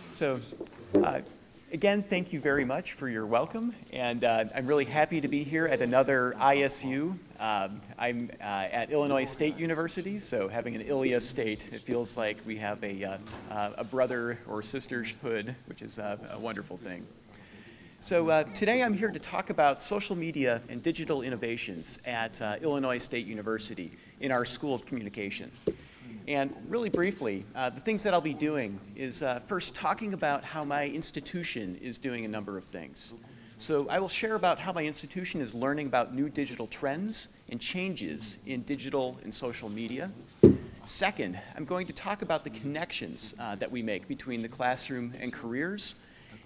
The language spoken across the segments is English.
So, again, thank you very much for your welcome, and I'm really happy to be here at another ISU. I'm at Illinois State University, so having an Ilia State, it feels like we have a brother or sisterhood, which is a wonderful thing. So today I'm here to talk about social media and digital innovations at Illinois State University in our School of Communication. And really briefly, the things that I'll be doing is first talking about how my institution is doing a number of things. So I will share about how my institution is learning about new digital trends and changes in digital and social media. Second, I'm going to talk about the connections that we make between the classroom and careers.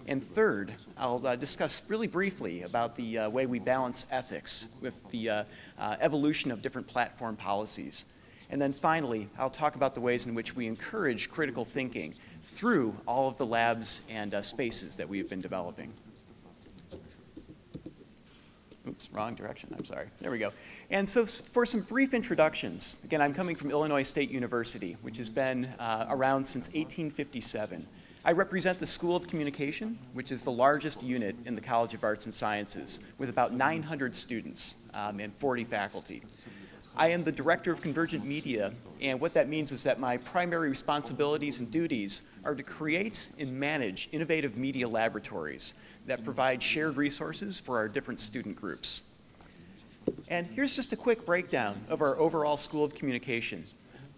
And third, I'll discuss really briefly about the way we balance ethics with the evolution of different platform policies. And then finally, I'll talk about the ways in which we encourage critical thinking through all of the labs and spaces that we've been developing. Oops, wrong direction, I'm sorry. There we go. And so for some brief introductions, again, I'm coming from Illinois State University, which has been around since 1857. I represent the School of Communication, which is the largest unit in the College of Arts and Sciences, with about 900 students and 40 faculty. I am the Director of Convergent Media, and what that means is that my primary responsibilities and duties are to create and manage innovative media laboratories that provide shared resources for our different student groups. And here's just a quick breakdown of our overall School of Communication.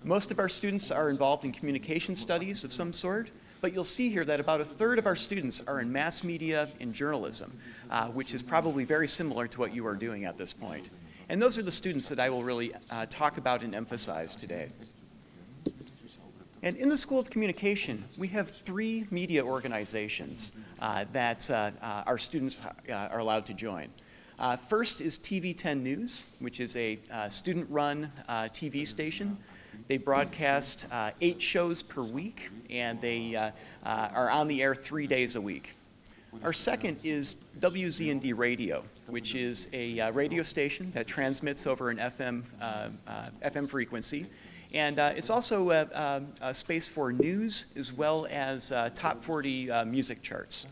Most of our students are involved in communication studies of some sort, but you'll see here that about a third of our students are in mass media and journalism, which is probably very similar to what you are doing at this point. And those are the students that I will really talk about and emphasize today. And in the School of Communication, we have 3 media organizations that our students are allowed to join. First is TV10 News, which is a student-run TV station. They broadcast 8 shows per week, and they are on the air 3 days a week. Our second is WZND Radio, which is a radio station that transmits over an FM frequency. And it's also a space for news as well as top 40 music charts.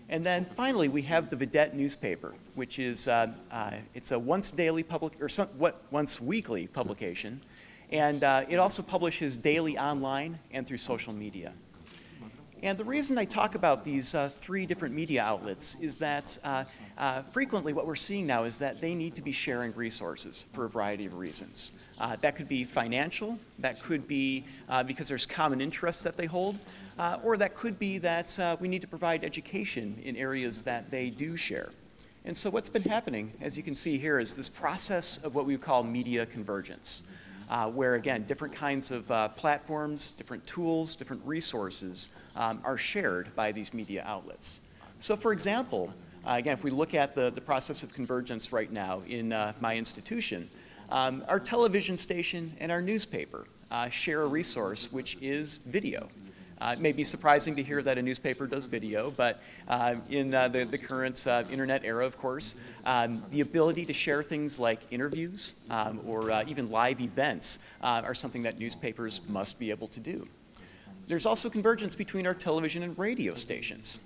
And then finally, we have the Vedette newspaper, which is it's a once weekly publication. And it also publishes daily online and through social media. And the reason I talk about these 3 different media outlets is that frequently what we're seeing now is that they need to be sharing resources for a variety of reasons. That could be financial, that could be because there's common interests that they hold, or that could be that we need to provide education in areas that they do share. And so what's been happening, as you can see here, is this process of what we call media convergence. Where, again, different kinds of platforms, different tools, different resources are shared by these media outlets. So, for example, again, if we look at the process of convergence right now in my institution, our television station and our newspaper share a resource which is video. It may be surprising to hear that a newspaper does video, but in the current internet era, of course, the ability to share things like interviews or even live events are something that newspapers must be able to do. There's also convergence between our television and radio stations.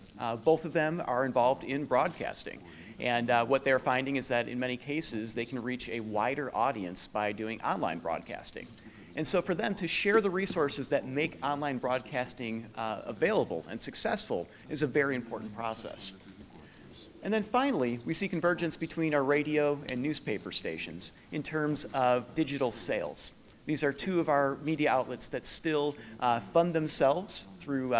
Both of them are involved in broadcasting. And what they're finding is that in many cases, they can reach a wider audience by doing online broadcasting. And so for them to share the resources that make online broadcasting available and successful is a very important process. And then finally, we see convergence between our radio and newspaper stations in terms of digital sales. These are 2 of our media outlets that still fund themselves through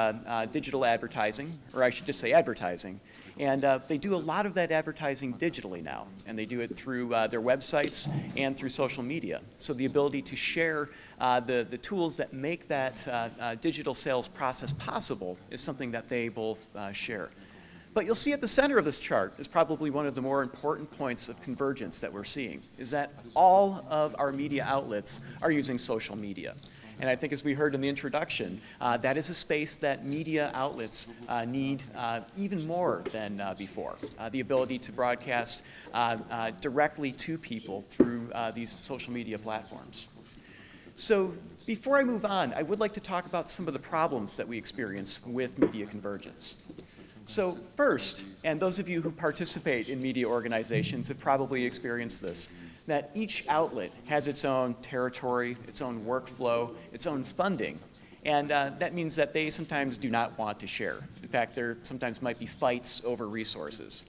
digital advertising, or I should just say advertising. And they do a lot of that advertising digitally now, and they do it through their websites and through social media. So the ability to share the tools that make that digital sales process possible is something that they both share. But you'll see at the center of this chart is probably one of the more important points of convergence that we're seeing, is that all of our media outlets are using social media. And I think as we heard in the introduction, that is a space that media outlets need even more than before. The ability to broadcast directly to people through these social media platforms. So before I move on, I would like to talk about some of the problems that we experience with media convergence. So first, and those of you who participate in media organizations have probably experienced this, that each outlet has its own territory, its own workflow, its own funding, and that means that they sometimes do not want to share. In fact, there sometimes might be fights over resources.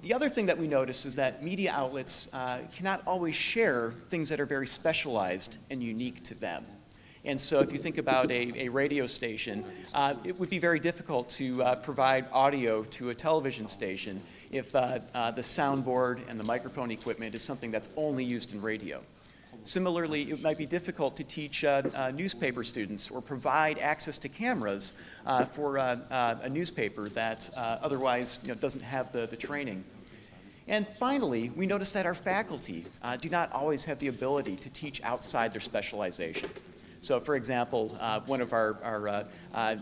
The other thing that we notice is that media outlets cannot always share things that are very specialized and unique to them. And so if you think about a radio station, it would be very difficult to provide audio to a television station if the soundboard and the microphone equipment is something that's only used in radio. Similarly, it might be difficult to teach newspaper students or provide access to cameras for a newspaper that otherwise doesn't have the training. And finally, we notice that our faculty do not always have the ability to teach outside their specialization. So for example, one of our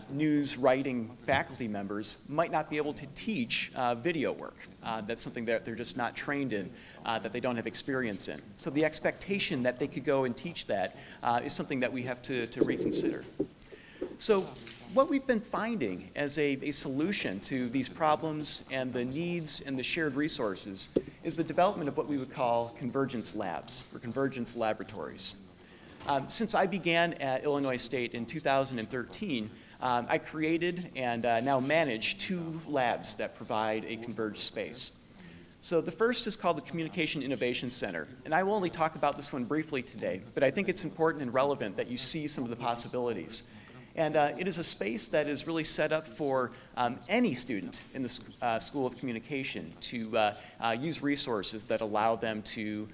news writing faculty members might not be able to teach video work. That's something that they're just not trained in, that they don't have experience in. So the expectation that they could go and teach that is something that we have to reconsider. So what we've been finding as a solution to these problems and the needs and the shared resources is the development of what we would call convergence labs or convergence laboratories. Since I began at Illinois State in 2013, I created and now manage 2 labs that provide a converged space. So the first is called the Communication Innovation Center, and I will only talk about this one briefly today, but I think it's important and relevant that you see some of the possibilities. And it is a space that is really set up for any student in the School of Communication to use resources that allow them to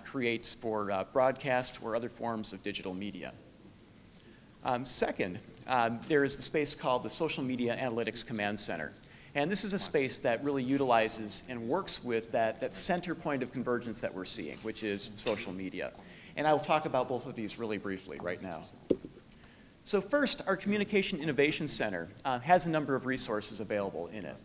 create for broadcast or other forms of digital media. Second, there is the space called the Social Media Analytics Command Center. And this is a space that really utilizes and works with that center point of convergence that we're seeing, which is social media. And I will talk about both of these really briefly right now. So first, our Communication Innovation Center has a number of resources available in it.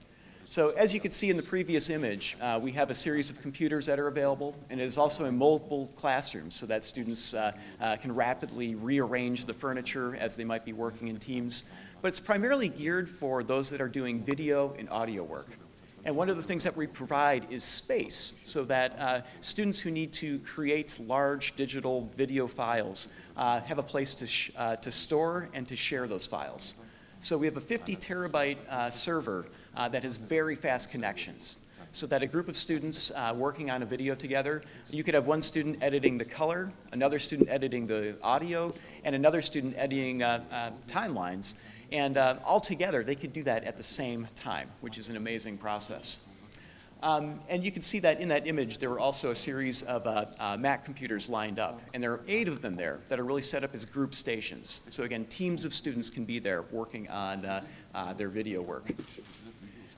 So as you can see in the previous image, we have a series of computers that are available, and it is also in multiple classrooms so that students can rapidly rearrange the furniture as they might be working in teams. But it's primarily geared for those that are doing video and audio work. And one of the things that we provide is space so that students who need to create large digital video files have a place to store and to share those files. So we have a 50 terabyte server that has very fast connections, so that a group of students working on a video together, you could have one student editing the color, another student editing the audio, and another student editing timelines. And all together, they could do that at the same time, which is an amazing process. And you can see that in that image, there were also a series of Mac computers lined up. And there are 8 of them there that are really set up as group stations. So again, teams of students can be there working on their video work.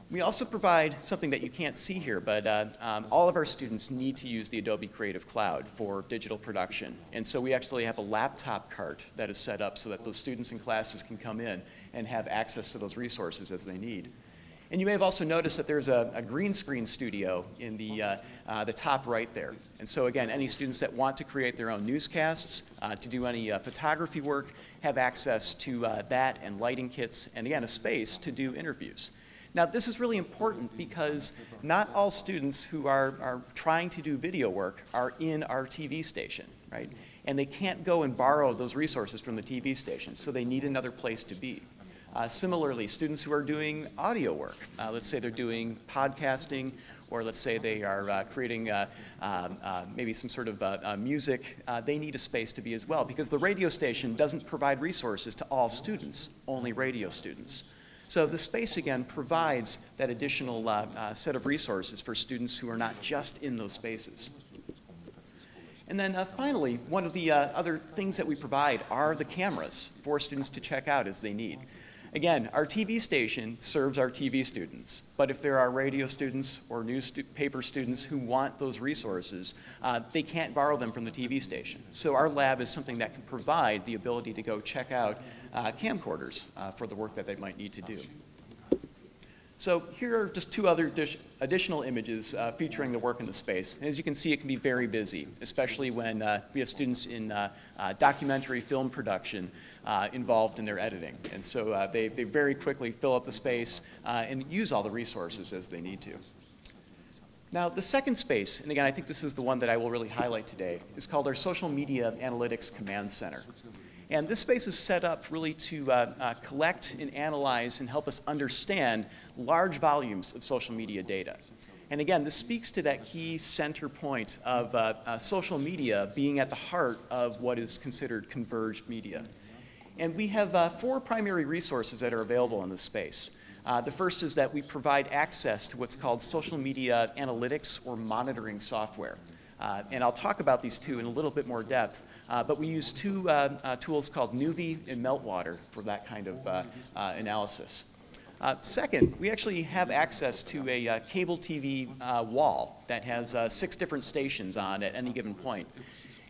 We also provide something that you can't see here, but all of our students need to use the Adobe Creative Cloud for digital production. And so we actually have a laptop cart that is set up so that those students in classes can come in and have access to those resources as they need. And you may have also noticed that there's a green screen studio in the top right there. And so again, any students that want to create their own newscasts, to do any photography work, have access to that and lighting kits, and again, a space to do interviews. Now, this is really important because not all students who are trying to do video work are in our TV station, right? And they can't go and borrow those resources from the TV station, so they need another place to be. Similarly, students who are doing audio work, let's say they're doing podcasting, or let's say they are creating maybe some sort of music, they need a space to be as well, because the radio station doesn't provide resources to all students, only radio students. So the space, again, provides that additional set of resources for students who are not just in those spaces. And then finally, one of the other things that we provide are the cameras for students to check out as they need. Again, our TV station serves our TV students, but if there are radio students or newspaper students who want those resources, they can't borrow them from the TV station. So our lab is something that can provide the ability to go check out camcorders for the work that they might need to do. So So here are just two other additional images featuring the work in the space. And as you can see, it can be very busy, especially when we have students in documentary film production involved in their editing. And so they very quickly fill up the space and use all the resources as they need to. Now, the second space, and again, I think this is the one that I will really highlight today, is called our Social Media Analytics Command Center. And this space is set up really to collect and analyze and help us understand large volumes of social media data. And again, this speaks to that key center point of social media being at the heart of what is considered converged media. And we have 4 primary resources that are available in this space. The first is that we provide access to what's called social media analytics or monitoring software. And I'll talk about these two in a little bit more depth, but we use 2 tools called Nuvi and Meltwater for that kind of analysis. Second, we actually have access to a cable TV wall that has 6 different stations on at any given point.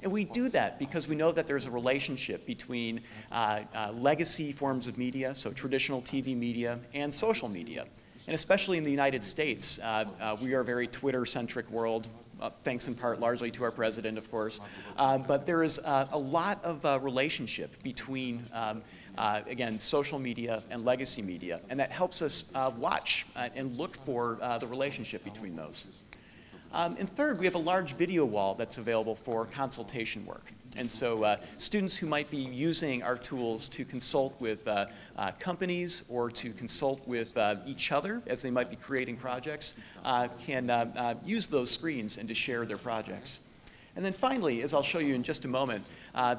And we do that because we know that there's a relationship between legacy forms of media, so traditional TV media, and social media. And especially in the United States, we are a very Twitter-centric world, thanks in part largely to our president, of course. But there is a lot of relationship between, again, social media and legacy media, and that helps us watch and look for the relationship between those. And third, we have a large video wall that's available for consultation work. And so students who might be using our tools to consult with companies or to consult with each other as they might be creating projects can use those screens and to share their projects. And then finally, as I'll show you in just a moment,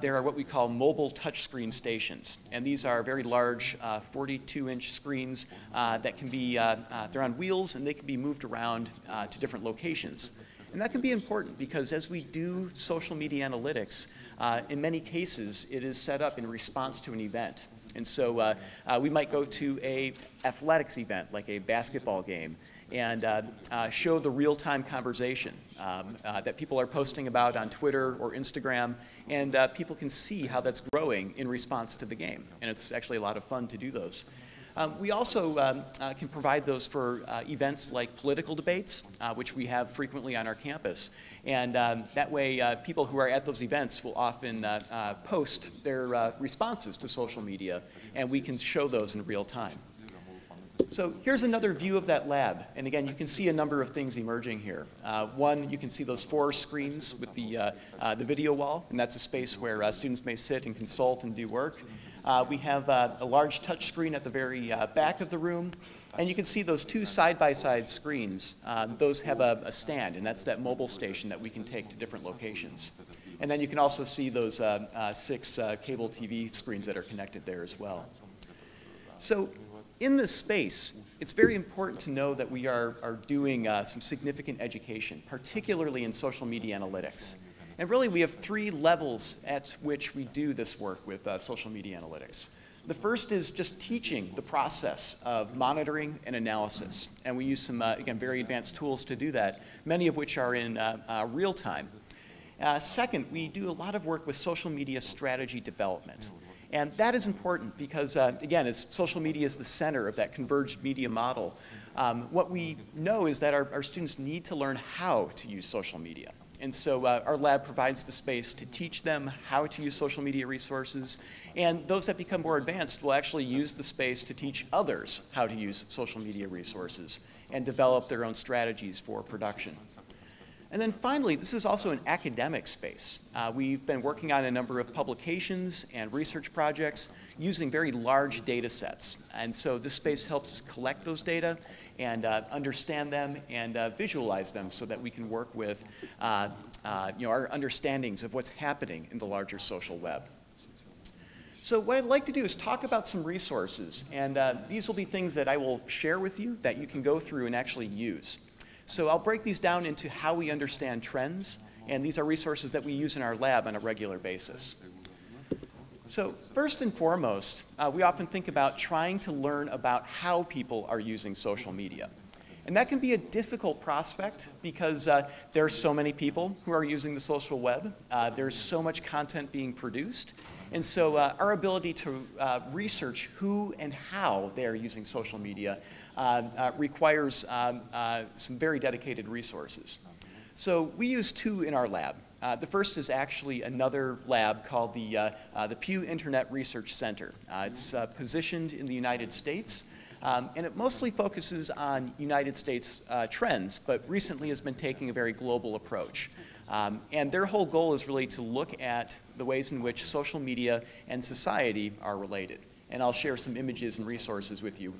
there are what we call mobile touchscreen stations. And these are very large 42-inch screens that can be, they're on wheels and they can be moved around to different locations. And that can be important because as we do social media analytics, in many cases it is set up in response to an event. And so we might go to an athletics event like a basketball game and show the real-time conversation that people are posting about on Twitter or Instagram, and people can see how that's growing in response to the game. And it's actually a lot of fun to do those. We also can provide those for events like political debates, which we have frequently on our campus. And that way, people who are at those events will often post their responses to social media, and we can show those in real time. So here's another view of that lab. And again, you can see a number of things emerging here. One, you can see those 4 screens with the video wall, and that's a space where students may sit and consult and do work. We have a large touch screen at the very back of the room, and you can see those 2 side-by-side screens. Those have a stand, and that's that mobile station that we can take to different locations. And then you can also see those 6 cable TV screens that are connected there as well. So in this space, it's very important to know that we are doing some significant education, particularly in social media analytics. And really, we have 3 levels at which we do this work with social media analytics. The first is just teaching the process of monitoring and analysis. And we use some, again, very advanced tools to do that, many of which are in real time. Second, we do a lot of work with social media strategy development. And that is important because, again, as social media is the center of that converged media model, what we know is that our students need to learn how to use social media. And so our lab provides the space to teach them how to use social media resources, and those that become more advanced will actually use the space to teach others how to use social media resources and develop their own strategies for production. And then finally, this is also an academic space. We've been working on a number of publications and research projects using very large data sets. And so this space helps us collect those data and understand them and visualize them so that we can work with our understandings of what's happening in the larger social web. So what I'd like to do is talk about some resources, and these will be things that I will share with you that you can go through and actually use. So I'll break these down into how we understand trends, and these are resources that we use in our lab on a regular basis. So first and foremost, we often think about trying to learn about how people are using social media. And that can be a difficult prospect because there are so many people who are using the social web. There's so much content being produced. And so our ability to research who and how they are using social media requires some very dedicated resources. So we use two in our lab. The first is actually another lab called the Pew Internet Research Center. It's positioned in the United States, and it mostly focuses on United States trends, but recently has been taking a very global approach. And their whole goal is really to look at the ways in which social media and society are related. And I'll share some images and resources with you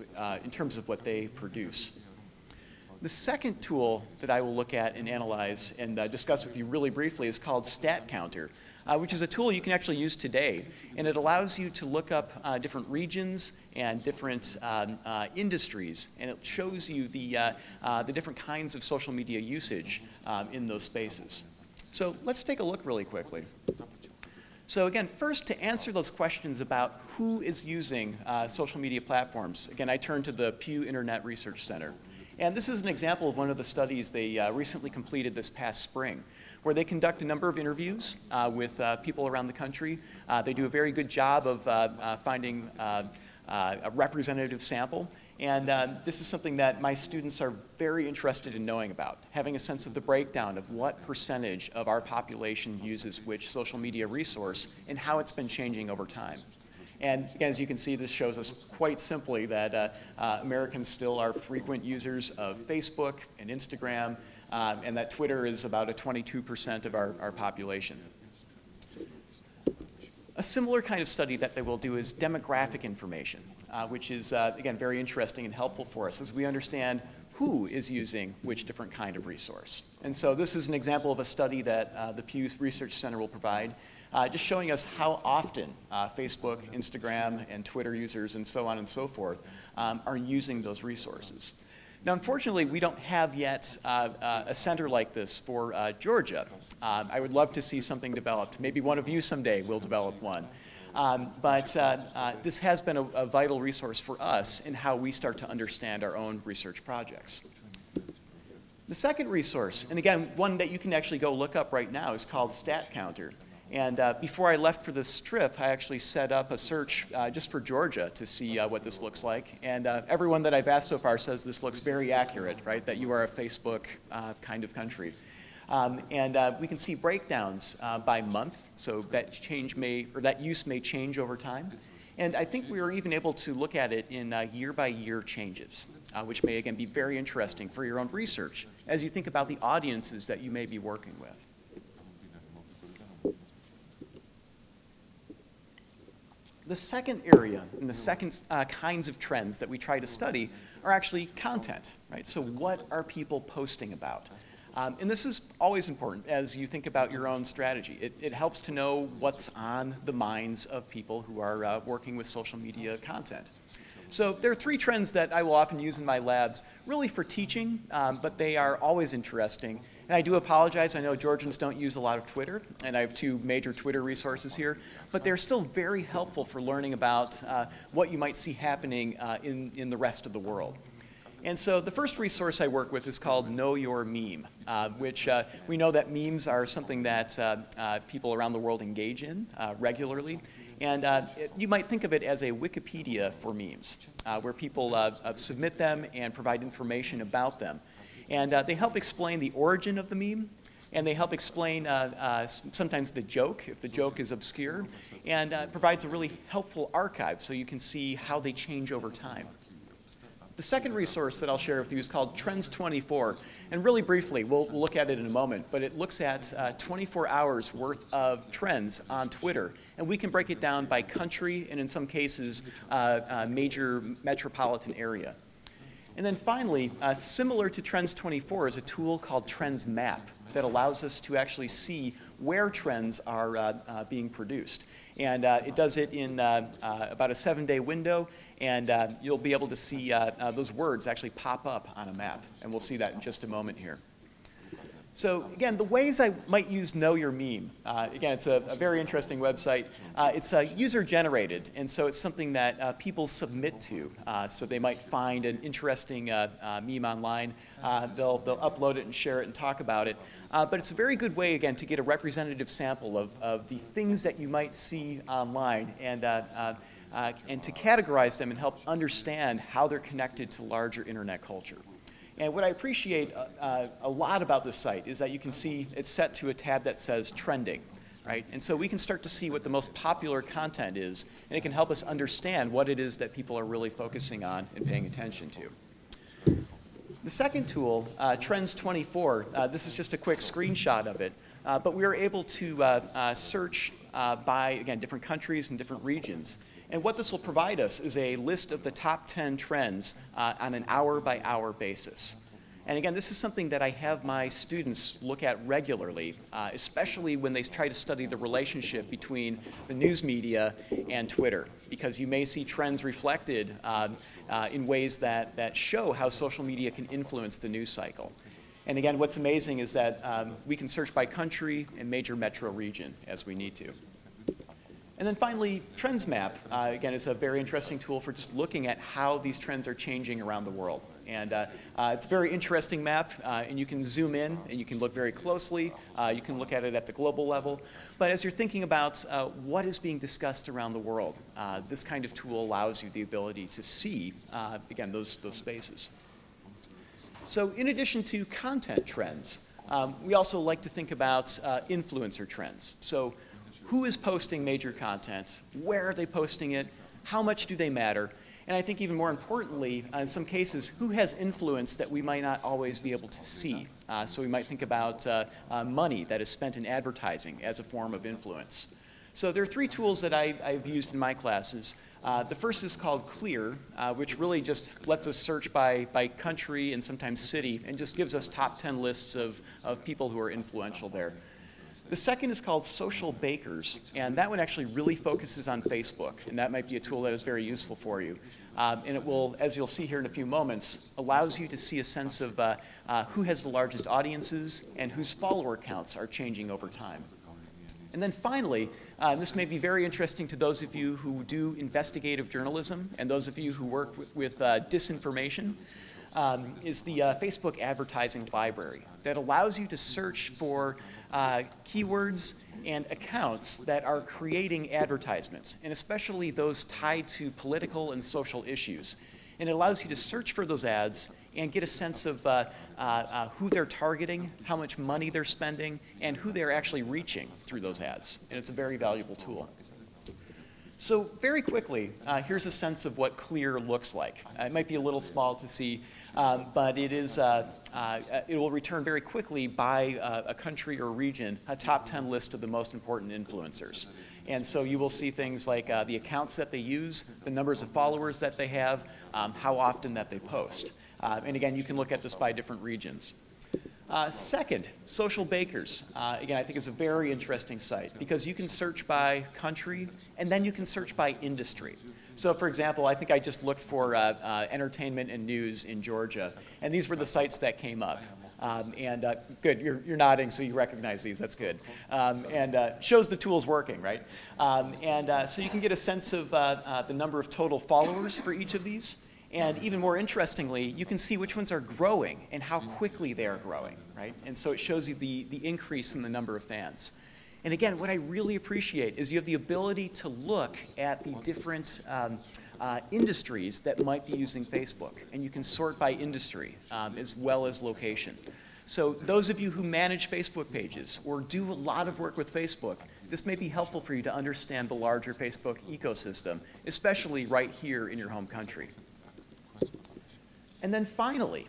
in terms of what they produce. The second tool that I will look at and analyze and discuss with you really briefly is called StatCounter, which is a tool you can actually use today. And it allows you to look up different regions and different industries. And it shows you the different kinds of social media usage in those spaces. So let's take a look really quickly. So again, first to answer those questions about who is using social media platforms, again, I turn to the Pew Internet Research Center. And this is an example of one of the studies they recently completed this past spring, where they conduct a number of interviews with people around the country. They do a very good job of finding a representative sample. And this is something that my students are very interested in knowing about, having a sense of the breakdown of what percentage of our population uses which social media resource and how it's been changing over time. And again, as you can see, this shows us quite simply that Americans still are frequent users of Facebook and Instagram, and that Twitter is about 22% of our population. A similar kind of study that they will do is demographic information, which is, again, very interesting and helpful for us as we understand who is using which different kind of resource. And so this is an example of a study that the Pew Research Center will provide, just showing us how often Facebook, Instagram, and Twitter users, and so on and so forth, are using those resources. Now, unfortunately, we don't have yet a center like this for Georgia. I would love to see something developed. Maybe one of you someday will develop one. But this has been a vital resource for us in how we start to understand our own research projects. The second resource, and again, one that you can actually go look up right now, is called StatCounter. And before I left for this trip, I actually set up a search just for Georgia to see what this looks like. And everyone that I've asked so far says this looks very accurate, right? That you are a Facebook kind of country. And we can see breakdowns by month, so that that use may change over time. And I think we were even able to look at it in year-by-year changes, which may again be very interesting for your own research as you think about the audiences that you may be working with. The second area and the second kinds of trends that we try to study are actually content, right? So what are people posting about? And this is always important as you think about your own strategy. It helps to know what's on the minds of people who are working with social media content. So there are three trends that I will often use in my labs, really for teaching, but they are always interesting. And I do apologize, I know Georgians don't use a lot of Twitter, and I have two major Twitter resources here, but they're still very helpful for learning about what you might see happening in the rest of the world. And so the first resource I work with is called Know Your Meme, which we know that memes are something that people around the world engage in regularly. And you might think of it as a Wikipedia for memes, where people submit them and provide information about them. And they help explain the origin of the meme, and they help explain sometimes the joke, if the joke is obscure, and provides a really helpful archive so you can see how they change over time. The second resource that I'll share with you is called Trends 24. And really briefly, we'll look at it in a moment, but it looks at 24 hours worth of trends on Twitter. And we can break it down by country and in some cases, major metropolitan area. And then finally, similar to Trends 24 is a tool called Trends Map that allows us to actually see where trends are being produced. And it does it in about a 7-day window, and you'll be able to see those words actually pop up on a map. And we'll see that in just a moment here. So again, the ways I might use Know Your Meme. Again, it's a very interesting website. It's user-generated, and so it's something that people submit to. So they might find an interesting meme online. They'll upload it and share it and talk about it. But it's a very good way, again, to get a representative sample of the things that you might see online and to categorize them and help understand how they're connected to larger internet culture. And what I appreciate a lot about this site is that you can see it's set to a tab that says trending, right? And so we can start to see what the most popular content is, and it can help us understand what it is that people are really focusing on and paying attention to. The second tool, Trends 24, this is just a quick screenshot of it, but we were able to search by, again, different countries and different regions. And what this will provide us is a list of the top 10 trends on an hour-by-hour basis. And again, this is something that I have my students look at regularly, especially when they try to study the relationship between the news media and Twitter, because you may see trends reflected in ways that show how social media can influence the news cycle. And again, what's amazing is that we can search by country and major metro region as we need to. And then finally, Trends Map, again, is a very interesting tool for just looking at how these trends are changing around the world. And it's a very interesting map, and you can zoom in, and you can look very closely. You can look at it at the global level. But as you're thinking about what is being discussed around the world, this kind of tool allows you the ability to see, again, those spaces. So in addition to content trends, we also like to think about influencer trends. So who is posting major content? Where are they posting it? How much do they matter? And I think even more importantly, in some cases, who has influence that we might not always be able to see? So we might think about money that is spent in advertising as a form of influence. So there are three tools that I've used in my classes. The first is called Clear, which really just lets us search by country and sometimes city and just gives us top 10 lists of people who are influential there. The second is called Social Bakers, and that one actually really focuses on Facebook, and that might be a tool that is very useful for you. And it will, as you'll see here in a few moments, allows you to see a sense of who has the largest audiences and whose follower counts are changing over time. And then finally, this may be very interesting to those of you who do investigative journalism and those of you who work with disinformation, is the Facebook advertising library that allows you to search for keywords and accounts that are creating advertisements, and especially those tied to political and social issues. And it allows you to search for those ads and get a sense of who they're targeting, how much money they're spending, and who they're actually reaching through those ads. And it's a very valuable tool. So very quickly, here's a sense of what Clear looks like. It might be a little small to see, but it will return very quickly by a country or region a top 10 list of the most important influencers. And so you will see things like the accounts that they use, the numbers of followers that they have, how often that they post. And again, you can look at this by different regions. Second, Social Bakers. Again, I think it's a very interesting site because you can search by country and then you can search by industry. So for example, I think I just looked for entertainment and news in Georgia, and these were the sites that came up. Good, you're nodding, so you recognize these, that's good. Shows the tool's working, right? So you can get a sense of the number of total followers for each of these. And even more interestingly, you can see which ones are growing and how quickly they are growing, right? And so it shows you the increase in the number of fans. And again, what I really appreciate is you have the ability to look at the different industries that might be using Facebook. And you can sort by industry as well as location. So those of you who manage Facebook pages or do a lot of work with Facebook, this may be helpful for you to understand the larger Facebook ecosystem, especially right here in your home country. And then finally,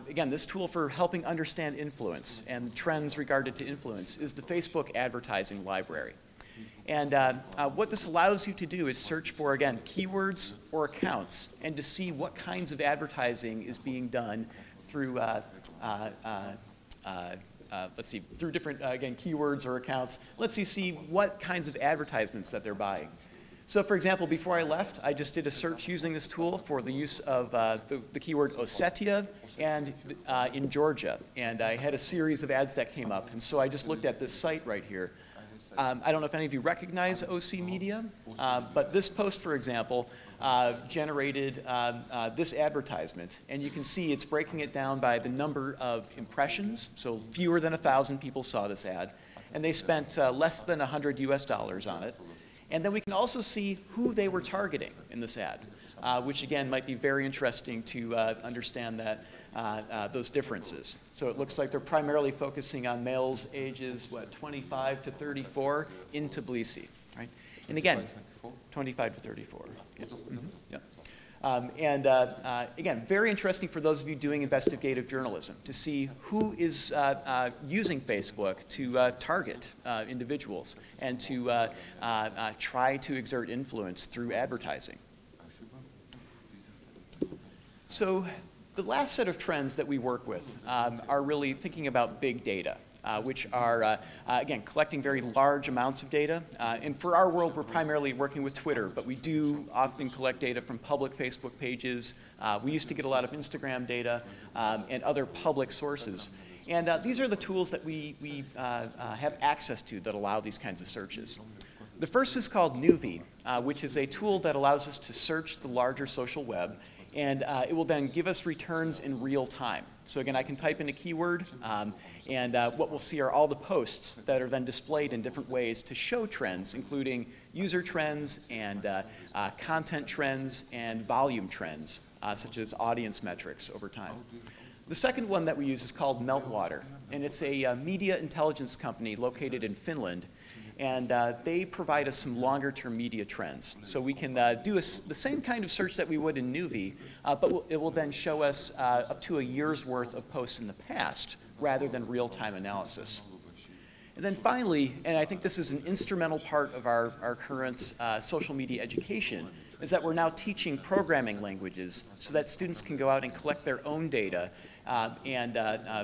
again, this tool for helping understand influence and trends regarded to influence is the Facebook advertising library. And what this allows you to do is search for, again, keywords or accounts and to see what kinds of advertising is being done through, through different, again, keywords or accounts. Let's see what kinds of advertisements that they're buying. So for example, before I left, I just did a search using this tool for the use of the keyword Ossetia and in Georgia. And I had a series of ads that came up. And so I just looked at this site right here. I don't know if any of you recognize OC Media, but this post, for example, generated this advertisement. And you can see it's breaking it down by the number of impressions. So fewer than 1,000 people saw this ad. And they spent less than $100 US on it. And then we can also see who they were targeting in this ad, which again might be very interesting to understand that, those differences. So it looks like they're primarily focusing on males ages, 25 to 34 in Tbilisi, right? And again, 25 to 34. Yeah. Mm-hmm. Yeah. Again, very interesting for those of you doing investigative journalism to see who is using Facebook to target individuals and to try to exert influence through advertising. So the last set of trends that we work with are really thinking about big data. Which are, again, collecting very large amounts of data. And for our world, we're primarily working with Twitter, but we do often collect data from public Facebook pages. We used to get a lot of Instagram data and other public sources. And these are the tools that we have access to that allow these kinds of searches. The first is called Nuvi, which is a tool that allows us to search the larger social web, and it will then give us returns in real time. So again, I can type in a keyword, and what we'll see are all the posts that are then displayed in different ways to show trends, including user trends and content trends and volume trends, such as audience metrics over time. The second one that we use is called Meltwater, and it's a media intelligence company located in Finland. And they provide us some longer-term media trends. So we can do the same kind of search that we would in Nuvi, but it will then show us up to a year's worth of posts in the past, rather than real-time analysis. And then finally, and I think this is an instrumental part of our current social media education, is that we're now teaching programming languages so that students can go out and collect their own data and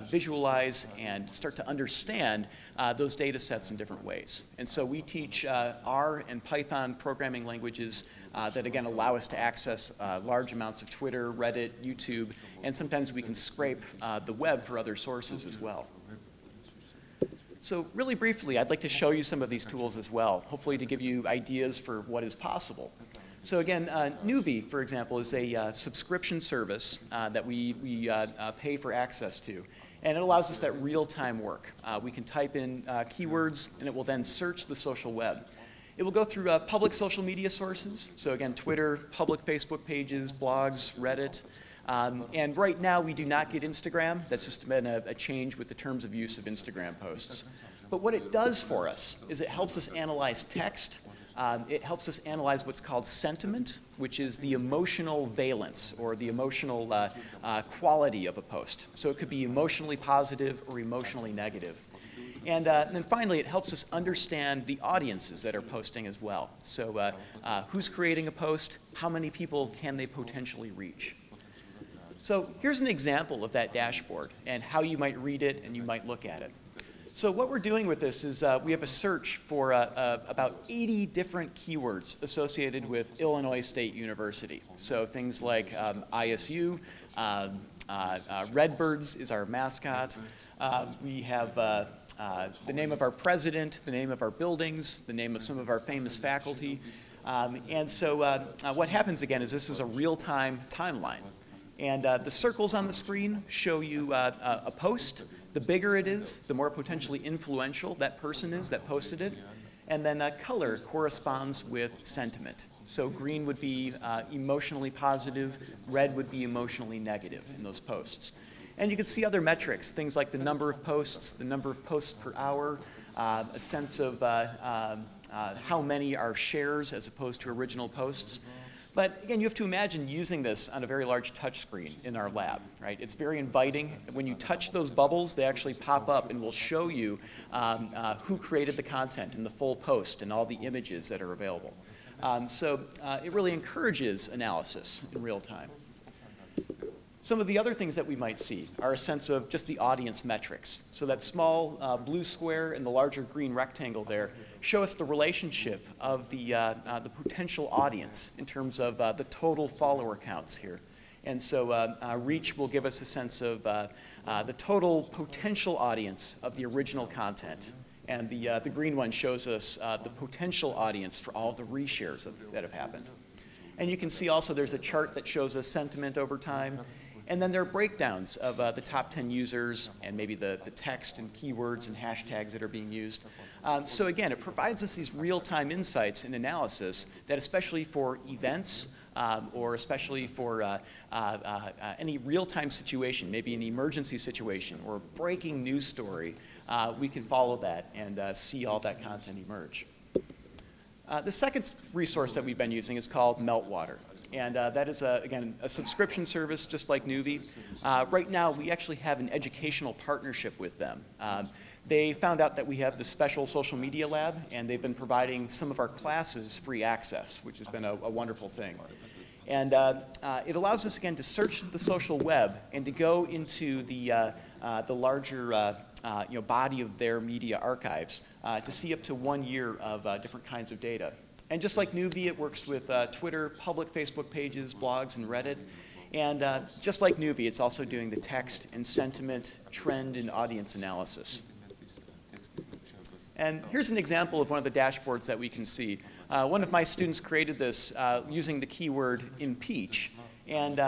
visualize and start to understand those data sets in different ways. And so we teach R and Python programming languages that, again, allow us to access large amounts of Twitter, Reddit, YouTube, and sometimes we can scrape the web for other sources as well. So really briefly, I'd like to show you some of these tools as well, hopefully to give you ideas for what is possible. So again, Nuvi, for example, is a subscription service that we pay for access to. And it allows us that real-time work. We can type in keywords, and it will then search the social web. It will go through public social media sources. So again, Twitter, public Facebook pages, blogs, Reddit. And right now, we do not get Instagram. That's just been a change with the terms of use of Instagram posts. But what it does for us is it helps us analyze text. It helps us analyze what's called sentiment, which is the emotional valence or the emotional quality of a post. So it could be emotionally positive or emotionally negative. And then finally, it helps us understand the audiences that are posting as well. So who's creating a post? How many people can they potentially reach? So here's an example of that dashboard and how you might read it and you might look at it. So what we're doing with this is we have a search for about 80 different keywords associated with Illinois State University. So things like ISU, Redbirds is our mascot. We have the name of our president, the name of our buildings, the name of some of our famous faculty. And so what happens again is this is a real-time timeline. And the circles on the screen show you a post. The bigger it is, the more potentially influential that person is that posted it. And then color corresponds with sentiment. So green would be emotionally positive, red would be emotionally negative in those posts. And you can see other metrics, things like the number of posts per hour, a sense of how many are shares as opposed to original posts. But again, you have to imagine using this on a very large touch screen in our lab, right? It's very inviting. When you touch those bubbles, they actually pop up and will show you who created the content in the full post and all the images that are available. So it really encourages analysis in real time. Some of the other things that we might see are a sense of just the audience metrics. So that small blue square and the larger green rectangle there show us the relationship of the potential audience in terms of the total follower counts here. And so reach will give us a sense of the total potential audience of the original content. And the green one shows us the potential audience for all of the reshares that have happened. And you can see also there's a chart that shows us sentiment over time. And then there are breakdowns of the top 10 users and maybe the text and keywords and hashtags that are being used. So again, it provides us these real-time insights and analysis that especially for events or especially for any real-time situation, maybe an emergency situation or a breaking news story, we can follow that and see all that content emerge. The second resource that we've been using is called Meltwater. And that is, again, a subscription service just like Nuvi. Right now, we actually have an educational partnership with them. They found out that we have this special social media lab, and they've been providing some of our classes free access, which has been a wonderful thing. And it allows us, again, to search the social web and to go into the larger body of their media archives to see up to 1 year of different kinds of data. And just like Nuvi, it works with Twitter, public Facebook pages, blogs, and Reddit. And just like Nuvi, it's also doing the text and sentiment, trend, and audience analysis. And here's an example of one of the dashboards that we can see. One of my students created this using the keyword impeach. And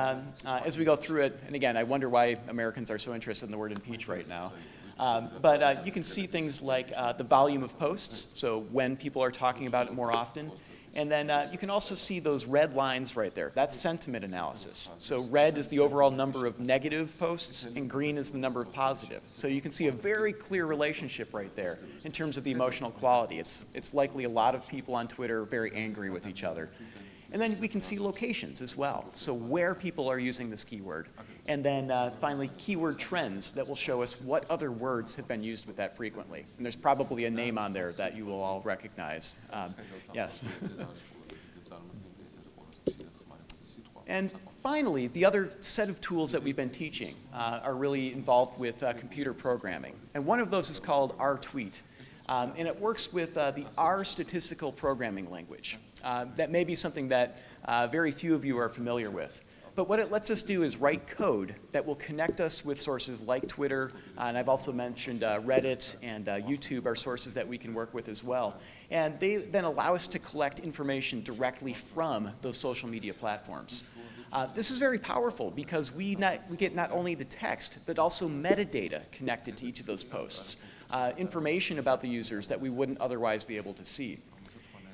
as we go through it, and again, I wonder why Americans are so interested in the word impeach right now. But you can see things like the volume of posts, so when people are talking about it more often. And then you can also see those red lines right there. That's sentiment analysis. So red is the overall number of negative posts, and green is the number of positive. So you can see a very clear relationship right there in terms of the emotional quality. It's likely a lot of people on Twitter are very angry with each other. And then we can see locations as well, so where people are using this keyword. And then finally, keyword trends that will show us what other words have been used with that frequently. And there's probably a name on there that you will all recognize. Yes. And finally, the other set of tools that we've been teaching are really involved with computer programming. And one of those is called R-Tweet. And it works with the R statistical programming language. That may be something that very few of you are familiar with. But what it lets us do is write code that will connect us with sources like Twitter, and I've also mentioned Reddit and YouTube are sources that we can work with as well. And they then allow us to collect information directly from those social media platforms. This is very powerful because we get not only the text, but also metadata connected to each of those posts. Information about the users that we wouldn't otherwise be able to see.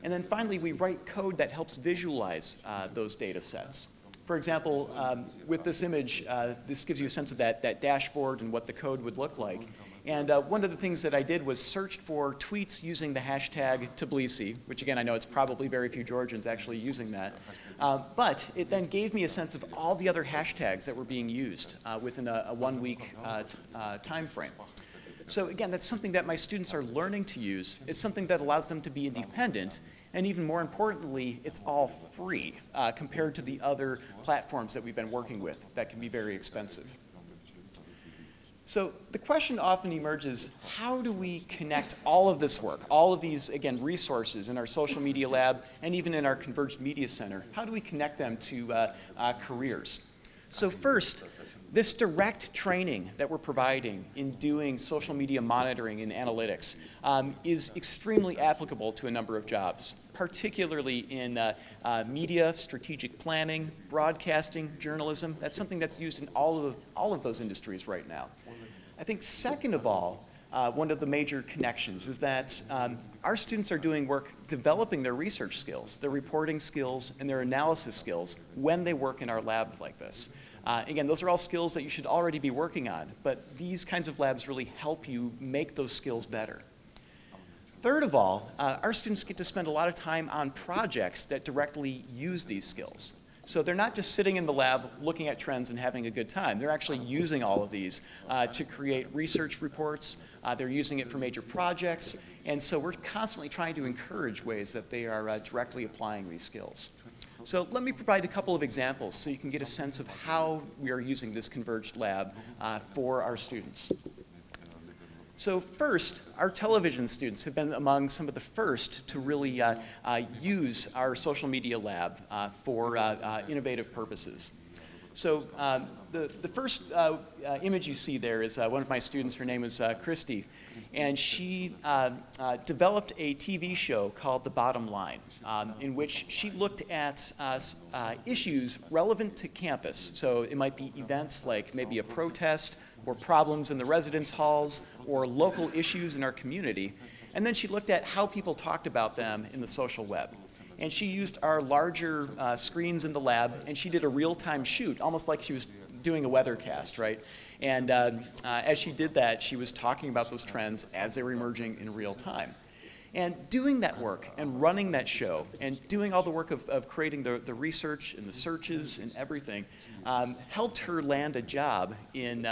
And then finally, we write code that helps visualize those data sets. For example, with this image, this gives you a sense of that dashboard and what the code would look like. And one of the things that I did was searched for tweets using the hashtag Tbilisi, which again, I know it's probably very few Georgians actually using that. But it then gave me a sense of all the other hashtags that were being used within a 1 week time frame. So again, that's something that my students are learning to use. It's something that allows them to be independent, and even more importantly, it's all free compared to the other platforms that we've been working with that can be very expensive. So the question often emerges, how do we connect all of this work, all of these, again, resources in our social media lab and even in our Converged Media Center, how do we connect them to careers? So first, this direct training that we're providing in doing social media monitoring and analytics is extremely applicable to a number of jobs, particularly in media, strategic planning, broadcasting, journalism. That's something that's used in all of those industries right now. I think second of all, one of the major connections is that our students are doing work developing their research skills, their reporting skills, and their analysis skills when they work in our lab like this. Again, those are all skills that you should already be working on, but these kinds of labs really help you make those skills better. Third of all, our students get to spend a lot of time on projects that directly use these skills. So they're not just sitting in the lab looking at trends and having a good time. They're actually using all of these to create research reports. They're using it for major projects. And so we're constantly trying to encourage ways that they are directly applying these skills. So let me provide a couple of examples so you can get a sense of how we are using this converged lab for our students. So first, our television students have been among some of the first to really use our social media lab for innovative purposes. So the first image you see there is one of my students. Her name is Christy, and she developed a TV show called The Bottom Line, in which she looked at issues relevant to campus. So it might be events like maybe a protest or problems in the residence halls or local issues in our community. And then she looked at how people talked about them in the social web. And she used our larger screens in the lab, and she did a real-time shoot, almost like she was doing a weathercast, right? And as she did that, she was talking about those trends as they were emerging in real time. And doing that work and running that show and doing all the work of creating the research and the searches and everything helped her land a job in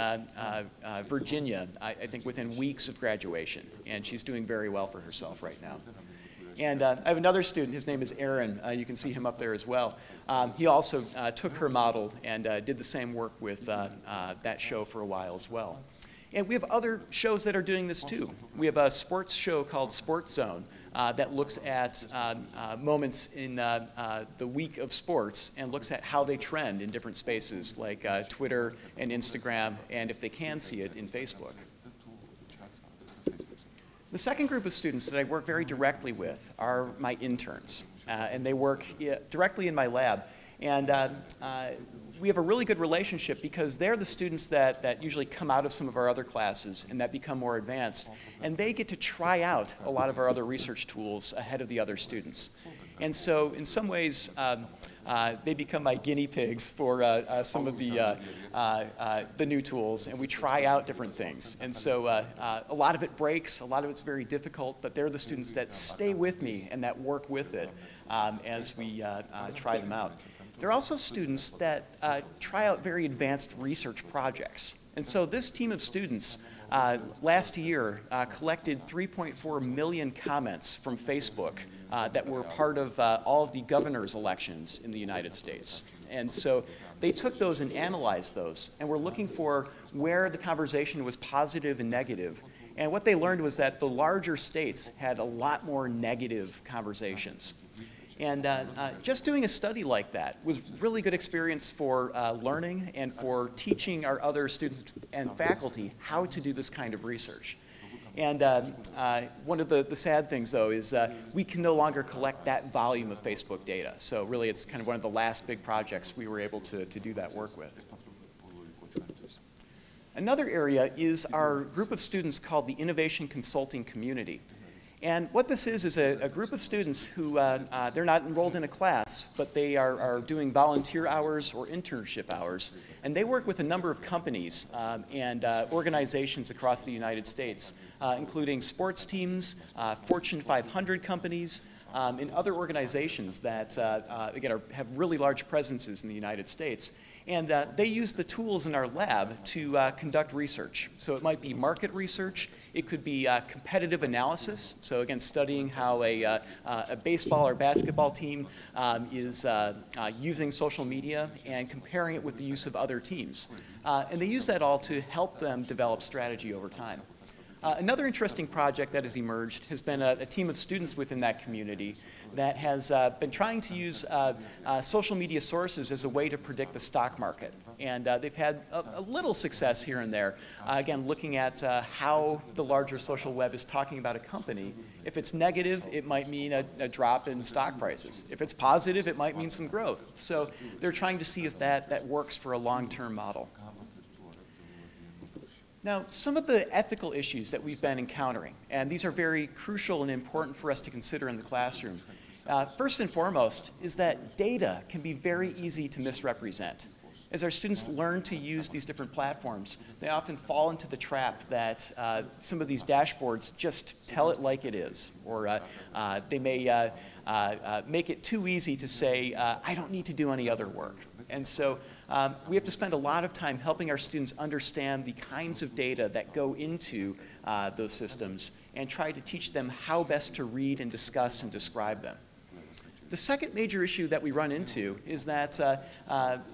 Virginia, I think within weeks of graduation. And she's doing very well for herself right now. And I have another student, his name is Aaron. You can see him up there as well. He also took her model and did the same work with that show for a while as well. And we have other shows that are doing this too. We have a sports show called Sports Zone that looks at moments in the week of sports and looks at how they trend in different spaces like Twitter and Instagram, and if they can see it, in Facebook. The second group of students that I work very directly with are my interns, and they work directly in my lab. And we have a really good relationship because they're the students that usually come out of some of our other classes and that become more advanced. And they get to try out a lot of our other research tools ahead of the other students. And so in some ways, they become my guinea pigs for some of the new tools, and we try out different things. And so a lot of it breaks, a lot of it's very difficult, but they're the students that stay with me and that work with it as we try them out. There are also students that try out very advanced research projects. And so this team of students last year collected 3.4 million comments from Facebook that were part of all of the governor's elections in the United States. And so they took those and analyzed those, and were looking for where the conversation was positive and negative. And what they learned was that the larger states had a lot more negative conversations. And just doing a study like that was really good experience for learning and for teaching our other students and faculty how to do this kind of research. And one of the sad things, though, is we can no longer collect that volume of Facebook data. So really, it's kind of one of the last big projects we were able to do that work with. Another area is our group of students called the Innovation Consulting Community. And what this is a group of students who, they're not enrolled in a class, but they are doing volunteer hours or internship hours. And they work with a number of companies and organizations across the United States, including sports teams, Fortune 500 companies, and other organizations that, again, have really large presences in the United States. And they use the tools in our lab to conduct research. So it might be market research. It could be competitive analysis. So again, studying how a baseball or basketball team is using social media and comparing it with the use of other teams. And they use that all to help them develop strategy over time. Another interesting project that has emerged has been a team of students within that community that has been trying to use social media sources as a way to predict the stock market. And they've had a little success here and there, again, looking at how the larger social web is talking about a company. If it's negative, it might mean a drop in stock prices. If it's positive, it might mean some growth. So they're trying to see if that works for a long-term model. Now, some of the ethical issues that we've been encountering, and these are very crucial and important for us to consider in the classroom. First and foremost is that data can be very easy to misrepresent. As our students learn to use these different platforms, they often fall into the trap that some of these dashboards just tell it like it is, or they may make it too easy to say, I don't need to do any other work. And so we have to spend a lot of time helping our students understand the kinds of data that go into those systems and try to teach them how best to read and discuss and describe them. The second major issue that we run into is that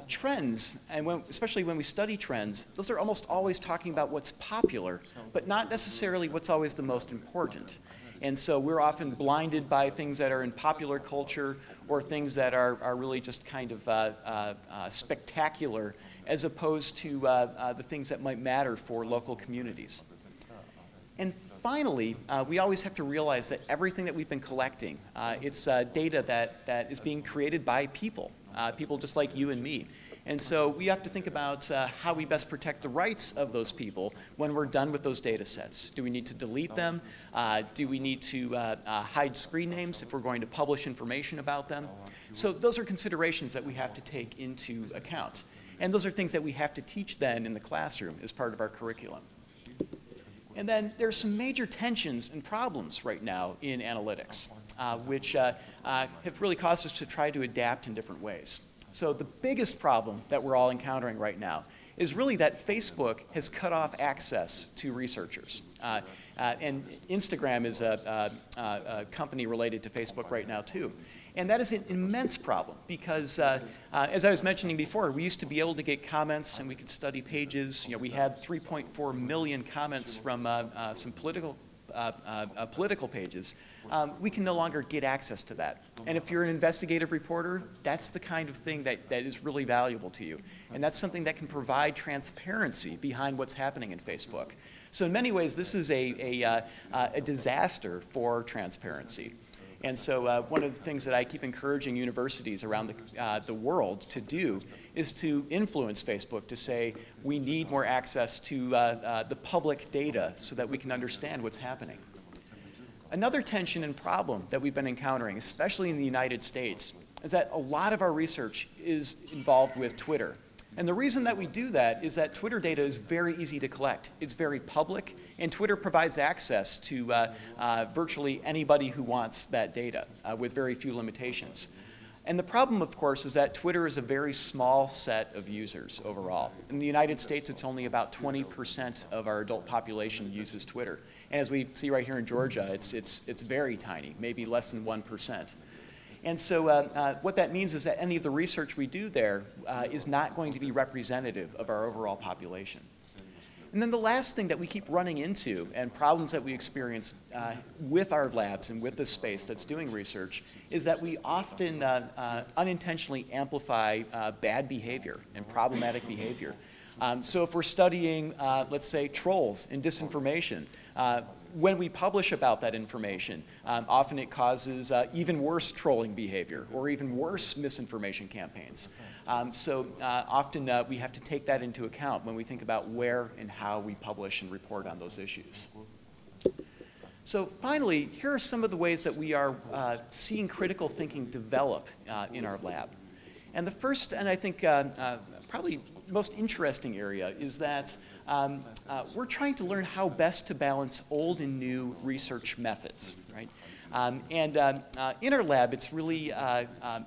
trends, and especially when we study trends, those are almost always talking about what's popular, but not necessarily what's always the most important. And so we're often blinded by things that are in popular culture or things that are really just kind of spectacular, as opposed to the things that might matter for local communities. And finally, we always have to realize that everything that we've been collecting, it's data that is being created by people, people just like you and me. And so we have to think about how we best protect the rights of those people when we're done with those data sets. Do we need to delete them? Do we need to hide screen names if we're going to publish information about them? So those are considerations that we have to take into account. And those are things that we have to teach then in the classroom as part of our curriculum. And then there's some major tensions and problems right now in analytics, which have really caused us to try to adapt in different ways. So the biggest problem that we're all encountering right now is really that Facebook has cut off access to researchers. And Instagram is a company related to Facebook right now too. And that is an immense problem because, as I was mentioning before, we used to be able to get comments and we could study pages. You know, we had 3.4 million comments from some political pages. We can no longer get access to that. And if you're an investigative reporter, that's the kind of thing that is really valuable to you. And that's something that can provide transparency behind what's happening in Facebook. So in many ways, this is a disaster for transparency. And so one of the things that I keep encouraging universities around the world to do is to influence Facebook to say, we need more access to the public data so that we can understand what's happening. Another tension and problem that we've been encountering, especially in the United States, is that a lot of our research is involved with Twitter. And the reason that we do that is that Twitter data is very easy to collect. It's very public, and Twitter provides access to virtually anybody who wants that data with very few limitations. And the problem, of course, is that Twitter is a very small set of users overall. In the United States, it's only about 20% of our adult population uses Twitter. And as we see right here in Georgia, it's very tiny, maybe less than 1%. And so what that means is that any of the research we do there is not going to be representative of our overall population. And then the last thing that we keep running into, and problems that we experience with our labs and with the space that's doing research, is that we often unintentionally amplify bad behavior and problematic behavior. So if we're studying, let's say, trolls and disinformation, when we publish about that information, often it causes even worse trolling behavior or even worse misinformation campaigns. So often we have to take that into account when we think about where and how we publish and report on those issues. So finally, here are some of the ways that we are seeing critical thinking develop in our lab. And the first, and I think probably most interesting area, is that we're trying to learn how best to balance old and new research methods, right? In our lab, it's really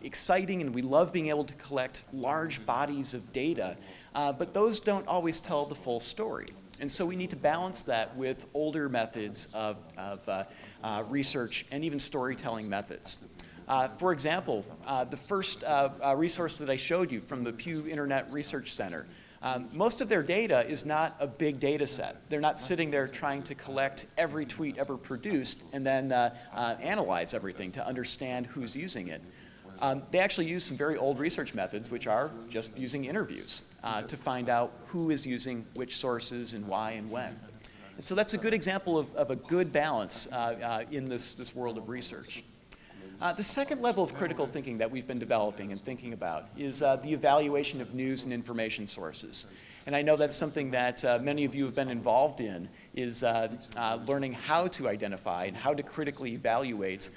exciting, and we love being able to collect large bodies of data, but those don't always tell the full story. And so we need to balance that with older methods of research and even storytelling methods. For example, the first resource that I showed you from the Pew Internet Research Center, most of their data is not a big data set. They're not sitting there trying to collect every tweet ever produced and then analyze everything to understand who's using it. They actually use some very old research methods, which are just using interviews to find out who is using which sources and why and when. And so that's a good example of a good balance in this world of research. The second level of critical thinking that we've been developing and thinking about is the evaluation of news and information sources. And I know that's something that many of you have been involved in, is learning how to identify and how to critically evaluate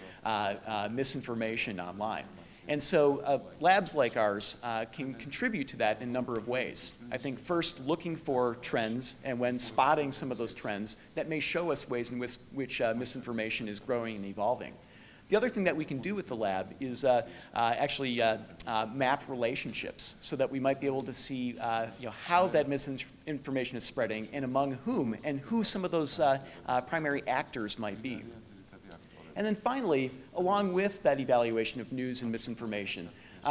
misinformation online. And so labs like ours can contribute to that in a number of ways. I think first looking for trends, and when spotting some of those trends, that may show us ways in which misinformation is growing and evolving. The other thing that we can do with the lab is actually map relationships so that we might be able to see how that misinformation is spreading and among whom and who some of those primary actors might be. And then finally, along with that evaluation of news and misinformation,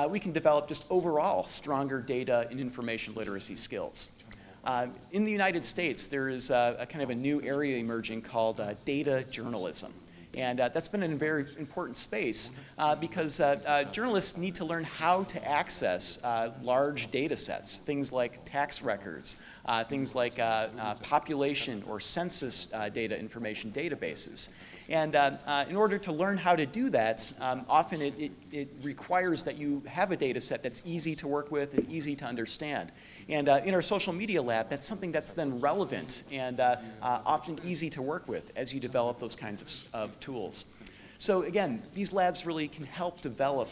we can develop just overall stronger data and information literacy skills. In the United States, there is a kind of a new area emerging called data journalism. And that's been a very important space because journalists need to learn how to access large data sets, things like tax records, things like population or census data information databases. And in order to learn how to do that, often it requires that you have a data set that's easy to work with and easy to understand. And in our social media lab, that's something that's then relevant and often easy to work with as you develop those kinds of tools. So again, these labs really can help develop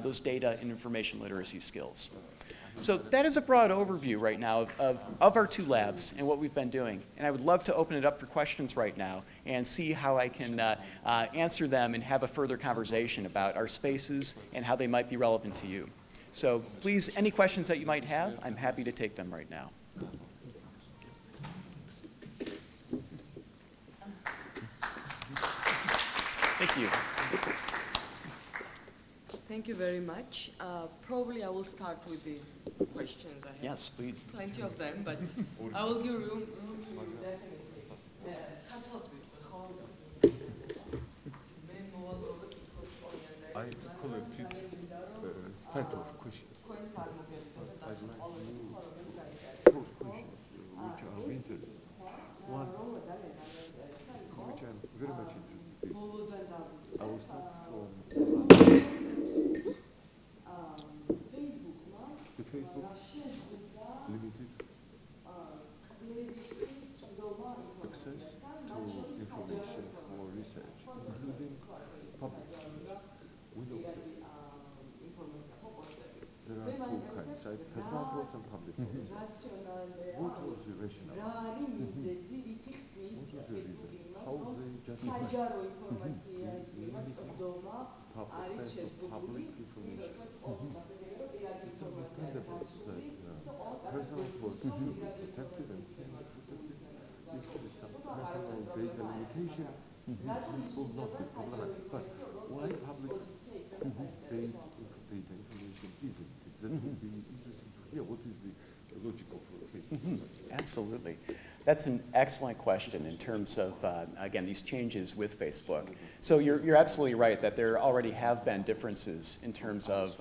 those data and information literacy skills. So that is a broad overview right now of our two labs and what we've been doing. And I would love to open it up for questions right now and see how I can answer them and have a further conversation about our spaces and how they might be relevant to you. So please, any questions that you might have, I'm happy to take them right now. Thank you. Thank you very much. Probably I will start with the questions I have. Yes, please. Plenty of them, but I will give room definitely. I collected a set of questions. Those questions which are of interest. One, which I'm very much interested in. I will start from the Facebook limited access to information for research, including public information. We know that there are two kinds, right? Personal thoughts and public thoughts. What was the rationale? What was the reason? How they just საჯარო access to public information? It's understandable that personal thoughts should be protected and if there is some personal data limitation, this will not be problematic. But why public data information is limited? That would be interesting to hear. What is the logic of Facebook? Absolutely. That's an excellent question in terms of, again, these changes with Facebook. So you're absolutely right that there already have been differences in terms of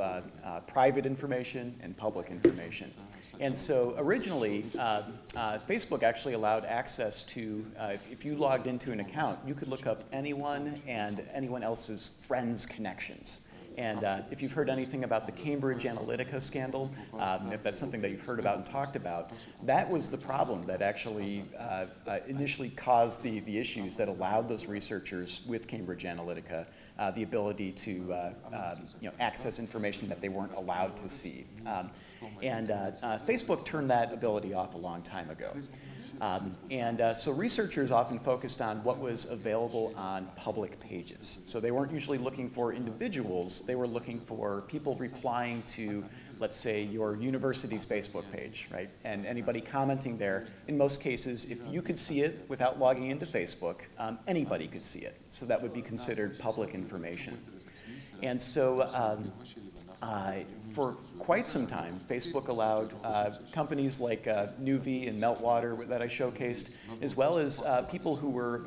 private information and public information. And so originally, Facebook actually allowed access to, if you logged into an account, you could look up anyone and anyone else's friends' connections. And if you've heard anything about the Cambridge Analytica scandal, if that's something that you've heard about and talked about, that was the problem that actually initially caused the issues that allowed those researchers with Cambridge Analytica the ability to access information that they weren't allowed to see. Facebook turned that ability off a long time ago. So researchers often focused on what was available on public pages. So they weren't usually looking for individuals, they were looking for people replying to, let's say, your university's Facebook page, right? And anybody commenting there, in most cases, if you could see it without logging into Facebook, anybody could see it. So that would be considered public information. And so for quite some time, Facebook allowed companies like Nuvi and Meltwater that I showcased, as well as people who were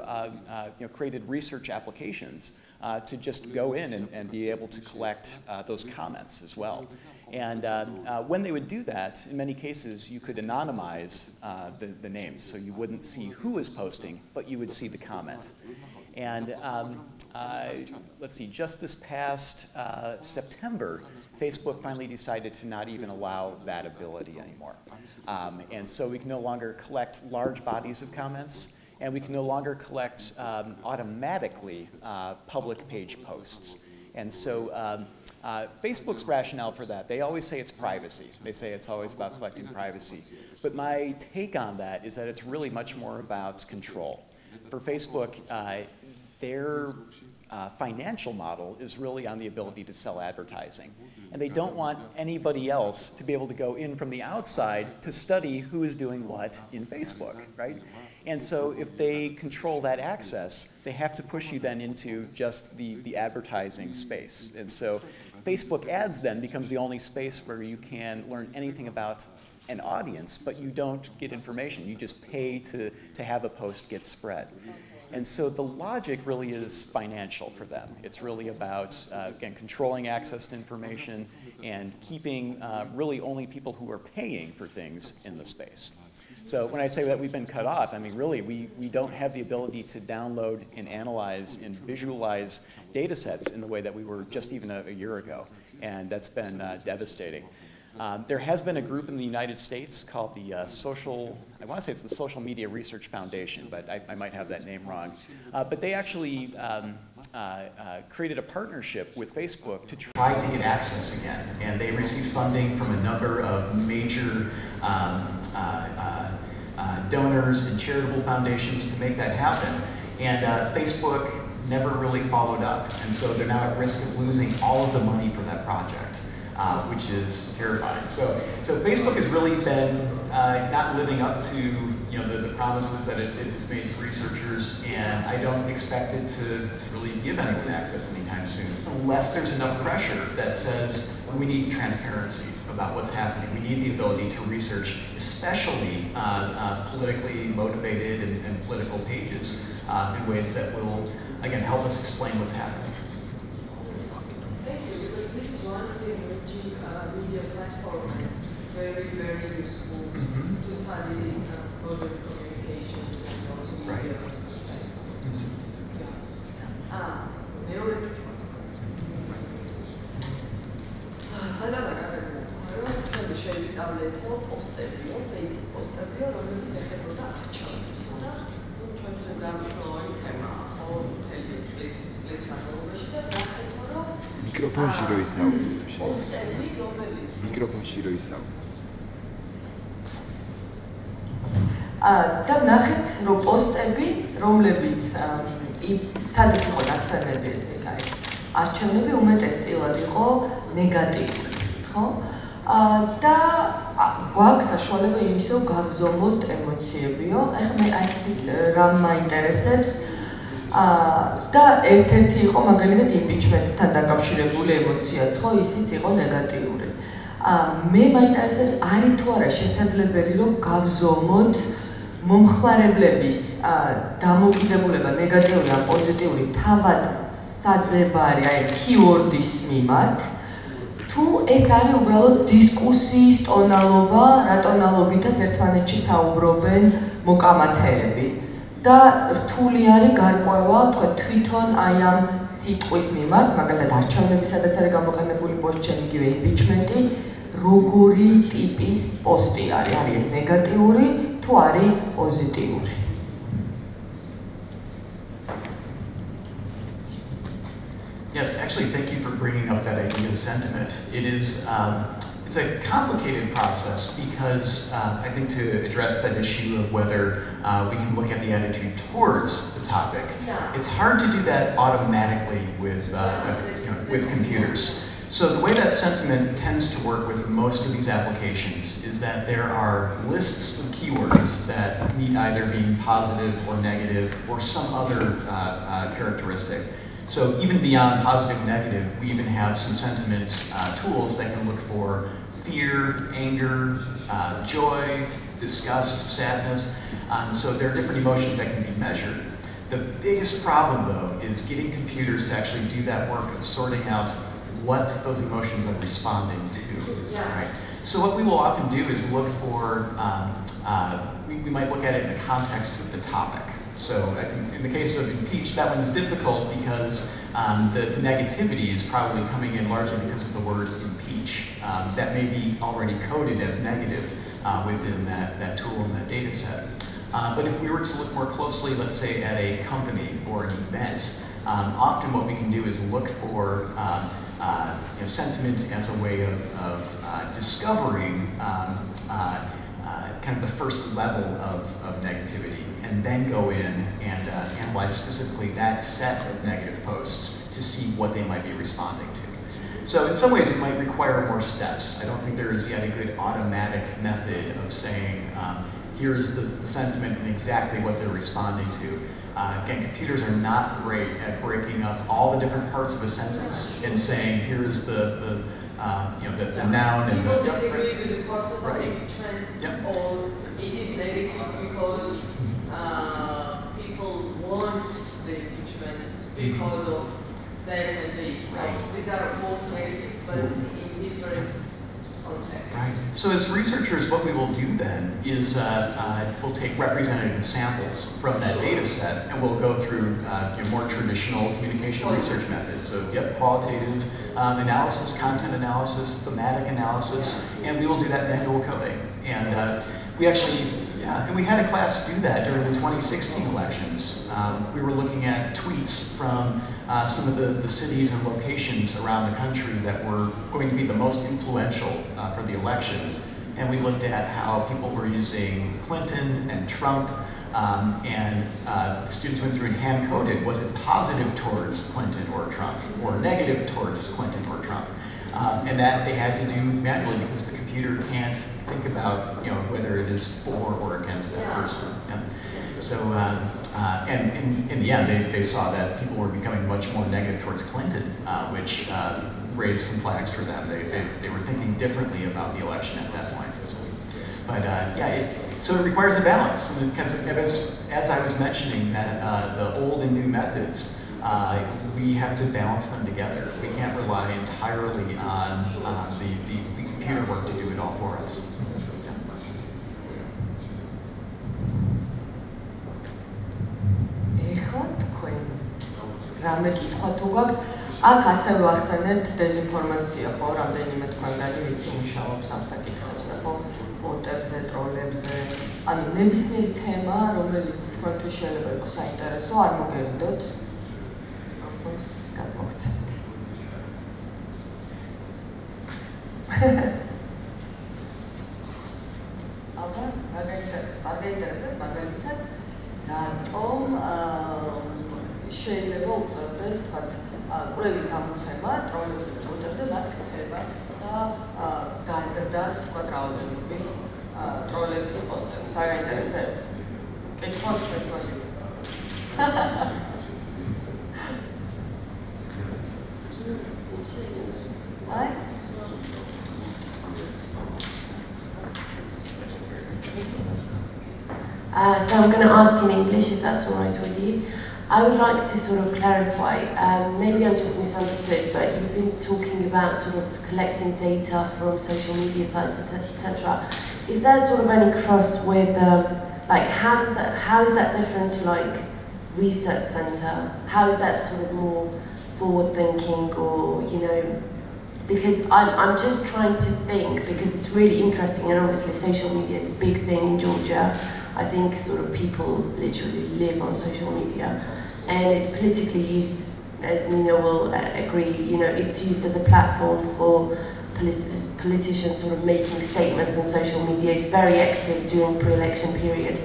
created research applications to just go in and be able to collect those comments as well. And when they would do that, in many cases, you could anonymize the names, so you wouldn't see who was posting, but you would see the comment. And let's see, just this past September, Facebook finally decided to not even allow that ability anymore. And so we can no longer collect large bodies of comments, and we can no longer collect automatically public page posts. And so Facebook's rationale for that, they always say it's privacy. They say it's always about collecting privacy. But my take on that is that it's really much more about control. For Facebook, their financial model is really on the ability to sell advertising. And they don't want anybody else to be able to go in from the outside to study who is doing what in Facebook, right? And so if they control that access, they have to push you then into just the advertising space. And so Facebook ads then becomes the only space where you can learn anything about an audience, but you don't get information. You just pay to have a post get spread. And so the logic really is financial for them. It's really about, again, controlling access to information and keeping really only people who are paying for things in the space. So when I say that we've been cut off, I mean, really, we don't have the ability to download and analyze and visualize data sets in the way that we were just even a year ago. And that's been devastating. There has been a group in the United States called the I want to say it's the Social Media Research Foundation, but I might have that name wrong. But they actually created a partnership with Facebook to try to get access again. And they received funding from a number of major donors and charitable foundations to make that happen. And Facebook never really followed up. And so they're now at risk of losing all of the money for that project. Which is terrifying. So Facebook has really been not living up to the promises that it's made to researchers, and I don't expect it to really give anyone access anytime soon, unless there's enough pressure that says we need transparency about what's happening. We need the ability to research, especially politically motivated and political pages in ways that will, again, help us explain what's happening. Media platform is very, very useful to study modern communications and also media. შეისწავლეთო პოსტებიო, Facebook პოსტებიო, რომელიც ეხებოდა არჩევნებს და ჩვენთვის ძალიან თემაა, ხო, მთელი ეს წლის განმავლობაში და ნახეთო, რომ მიკროფონში რო ისაუბრეთ, პოსტები, რომელიც მიკროფონში რო ისაუბრეთ. და ნახეთ, რომ პოსტები, რომლებიც სადაც იყო დახსენები ესე ეს არჩევნები უმეტესწილად იყო ნეგატიური, ხო? და გვაქვს საშუალება იმის, რომ გავზომოთ ემოციებიო. ეხლა მე ასეთი რამ მაინტერესებს და ერთ-ერთი იყო მაგალითად იმპიჩმენტთან დაკავშირებული ემოციაც, ხო, ისიც იყო ნეგატიური. მე მაინტერესებს არის თუ არა შესაძლებელი, რომ გავზომოთ მომხმარებლების დამოკიდებულება ნეგატიური ან პოზიტიური თავად საძებარი, აი keyword-ის მიმართ, თუ ეს არის უბრალოდ დისკუსიის ტონალობა, რა ტონალობითაც ერთმანეთში საუბრობენ მოკამათეები და რთული არის გარკვევა, თქვა თვითონ აი ამ სიტყვის მიმართ, მაგალითად არჩევნები, სადაც არის გამოყენებული პოსტი, იგივე იმპიჩმენტი, როგორი ტიპის პოსტი არის, არის ეს ნეგატიური თუ არის პოზიტიური. Yes, actually, thank you for bringing up that idea of sentiment. It is, it's a complicated process because I think to address that issue of whether we can look at the attitude towards the topic, it's hard to do that automatically with computers. So the way that sentiment tends to work with most of these applications is that there are lists of keywords that need either being positive or negative or some other characteristic. So even beyond positive and negative, we even have some sentiment tools that can look for fear, anger, joy, disgust, sadness. So there are different emotions that can be measured. The biggest problem, though, is getting computers to actually do that work of sorting out what those emotions are responding to. Right? So what we will often do is look for, we might look at it in the context of the topic. So I think in the case of impeach, that one's difficult because the negativity is probably coming in largely because of the word impeach. That may be already coded as negative within that tool and that data set. But if we were to look more closely, let's say at a company or an event, often what we can do is look for sentiment as a way of discovering kind of the first level of negativity, and then go in and analyze specifically that set of negative posts to see what they might be responding to. So in some ways it might require more steps. I don't think there is yet a good automatic method of saying, here's the sentiment and exactly what they're responding to. Again, computers are not great at breaking up all the different parts of a sentence and saying, here's the noun and people disagree with the process right. of impeachment, or it is negative because people want the impeachments because of that and this. Right. So these are both negative, but in different contexts. Right. So as researchers, what we will do then is we'll take representative samples from that data set, and we'll go through more traditional communication research methods. So qualitative analysis, content analysis, thematic analysis, and we will do that manual coding. And we actually, and we had a class do that during the 2016 elections. We were looking at tweets from some of the cities and locations around the country that were going to be the most influential for the election. And we looked at how people were using Clinton and Trump, and the students went through and hand-coded, was it positive towards Clinton or Trump, or negative towards Clinton or Trump? And that they had to do manually because the computer can't think about whether it is for or against that person. Yeah. So, and in the end, they saw that people were becoming much more negative towards Clinton, which raised some flags for them. They were thinking differently about the election at that point. So, but so it requires a balance. Because as I was mentioning, that the old and new methods, we have to balance them together. We can't rely entirely on the computer work to do it all for us. რამე კითხვა თუ გაქვთ, აქ ასევე ახსენეთ დეზინფორმაცია, ხო, რამდენიმე თქვენგანი ვიცი მუშაობს ამ საკითხებზე, ხო, ბოტებზე, ტროლებზე, ანუ ნებისმიერი თემა, რომელიც თქვენთვის შეიძლება იყოს საინტერესო, არ მოგევიდოთ, როგორც გამოგცემთ. ალბათ, მაგაინტერესებს, მაგალითად, რატომ შეიძლება უწევდეს, თქვათ, კვლევის გამოცემა, ტროლებზე და ბოტებზე მათ ქცევას და გაზრდას, თქვათ, რაოდენობის ტროლების პოსტებს. აგაინტერესებს? კითხვა თქვენს მაგით. აი? So I'm going to ask in English, if that's all right with you. I would like to sort of clarify, maybe I'm just misunderstood, but you've been talking about sort of collecting data from social media sites, etc. Is there sort of any cross with, like, how is that different to like research center? How is that sort of more forward thinking, or, because I'm just trying to think, because it's really interesting, and obviously social media is a big thing in Georgia. I think sort of people literally live on social media, and it's politically used, as Nina will agree, it's used as a platform for politicians sort of making statements on social media. It's very active during pre-election period.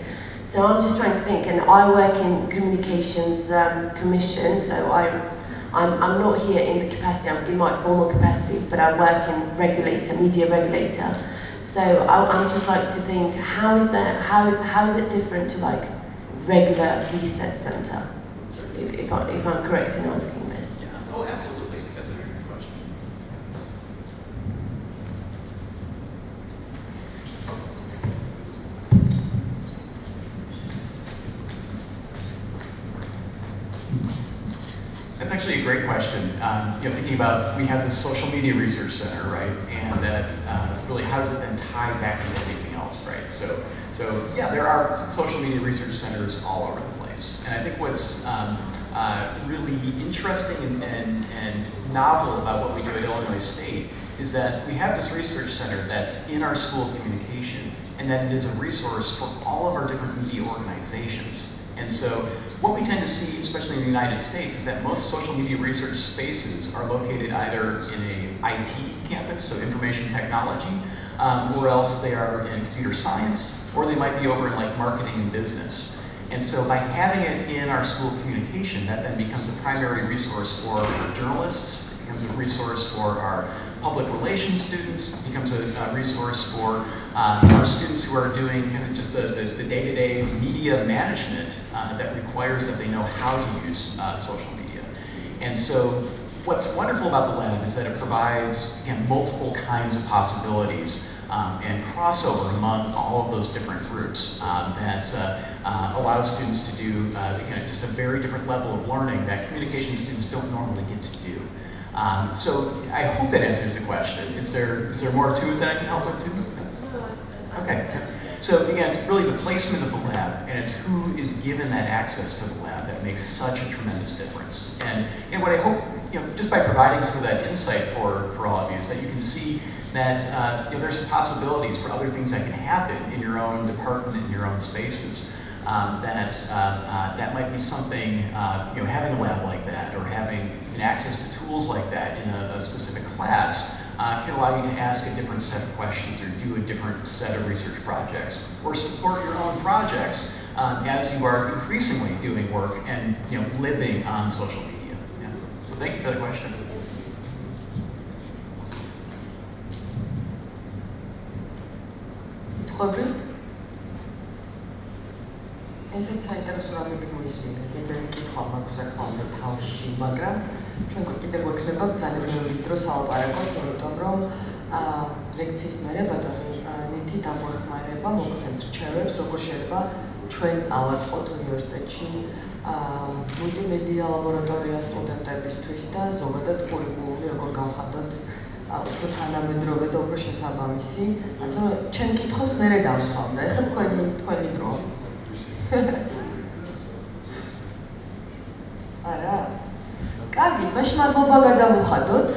So I'm just trying to think, and I work in communications commission, so I'm not here in the capacity, I'm in my formal capacity, but I work in media regulator. So I'm just like to think, how is it different to like regular research center? If I'm correct in asking this. Yeah. Oh, absolutely. That's a very good question. That's actually a great question. Thinking about, we have this social media research center, right? And that really, how does it then tie back into anything else, right? So yeah, there are social media research centers all over the place. And I think what's really interesting and novel about what we do at Illinois State is that we have this research center that's in our School of Communication, and that it is a resource for all of our different media organizations. And so what we tend to see, especially in the United States, is that most social media research spaces are located either in an IT campus, so information technology, or else they are in computer science, or they might be over in like marketing and business. And so by having it in our school of communication, that then becomes a primary resource for our journalists, it becomes a resource for our public relations students, it becomes a resource for our students who are doing kind of just the day-to-day media management that requires that they know how to use social media. And so what's wonderful about the lab is that it provides, again, multiple kinds of possibilities and crossover among all of those different groups that allows students to do again, just a very different level of learning that communication students don't normally get to do. So I hope that answers the question. Is there more to it that I can help with too? Okay. So again, it's really the placement of the lab, and it's who is given that access to the lab that makes such a tremendous difference. And what I hope, just by providing some of that insight for all of you, is that you can see that there's possibilities for other things that can happen in your own department, in your own spaces. That might be something, having a lab like that, or having access to tools like that in a specific class can allow you to ask a different set of questions or do a different set of research projects, or support your own projects as you are increasingly doing work and living on social media. Yeah. So thank you for the question. ესეც საინტერესო რამები მოისმინე, კიდევ კითხვა მაქვს ახლა თავში, მაგრამ ჩვენ კიდევ გვექნება ძალიან ბევრი დრო სალაპარაკოთ, იმიტომ რომ ლექციის მერე ბატონი ნეთი დაგვეხმარება, მოგცემს რჩევებს, როგორ შეიძლება ჩვენ ავაწყოთ უნივერსიტეტში მულტიმედია ლაბორატორია სტუდენტებისთვის და ზოგადად კურიკულუმი როგორ გავხადოთ უფრო თანამედროვე და უფრო შესაბამისი. ასე რომ ჩვენ კითხვებს მერე დავსვამ და ეხლა თქვენი დრო. არა. კარგი, მაშინ მადლობა გადავუხადოთ.